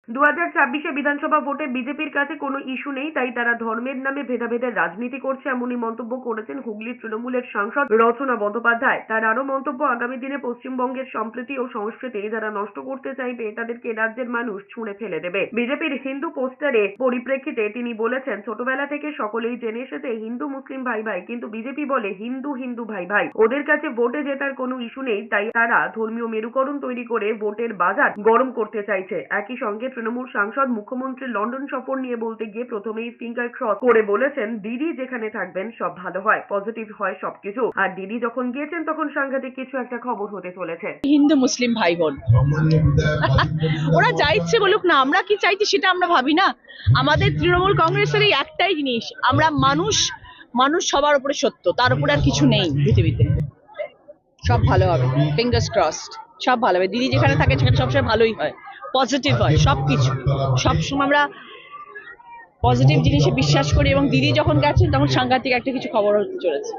2024 বিধানসভা ভোটে বিজেপির কাছে কোনো ইস্যু নেই, তাই তারা ধর্মের নামে ভেদাভেদের রাজনীতি করছে, এমনই মন্তব্য করেছেন হুগলির তৃণমূলের সাংসদ রচনা বন্দ্যোপাধ্যায়। তার আরো মন্তব্য, আগামী দিনে পশ্চিমবঙ্গের সম্প্রীতি ও সংস্কৃতি যারা নষ্ট করতে চাইবে তাদেরকে রাজ্যের মানুষ ছুঁড়ে ফেলে দেবে। বিজেপির হিন্দু পোস্টারে পরিপ্রেক্ষিতে তিনি বলেছেন, ছোটবেলা থেকে সকলেই জেনে এসেছে হিন্দু মুসলিম ভাই ভাই, কিন্তু বিজেপি বলে হিন্দু হিন্দু ভাই ভাই। ওদের কাছে ভোটে জেতার কোনো ইস্যু নেই, তাই তারা ধর্মীয় মেরুকরণ তৈরি করে ভোটের বাজার গরম করতে চাইছে। একই সঙ্গে তৃণমূল সাংসদ মুখ্যমন্ত্রীর লন্ডন সফর নিয়ে বলতে গিয়ে প্রথমেই ফিঙ্গার ক্রস করে বলেছেন, দিদি যেখানে থাকবেন সব ভালো হয়, পজিটিভ হয় সবকিছু। আর দিদি যখন গিয়েছেন তখন সাংঘাতিক কিছু একটা খবর হতে চলেছে। হিন্দু মুসলিম ভাই বোন ওরা যা ইচ্ছে বলুক না, আমরা কি চাইছি সেটা আমরা ভাবি না। আমাদের তৃণমূল কংগ্রেসের এই একটাই জিনিস, আমরা মানুষ, মানুষ সবার উপরে সত্য, তার উপরে আর কিছু নেই পৃথিবীতে। সব ভালো হবে, ফিঙ্গার্স ক্রসড, সব ভালো হবে। দিদি যেখানে থাকে সেখানে সবসময় ভালোই হয়, পজিটিভ হয় সবকিছু। সবসময় আমরা পজিটিভ জিনিসে বিশ্বাস করি এবং দিদি যখন গেছেন তখন সাংঘাতিক একটা কিছু খবর হতে চলেছে।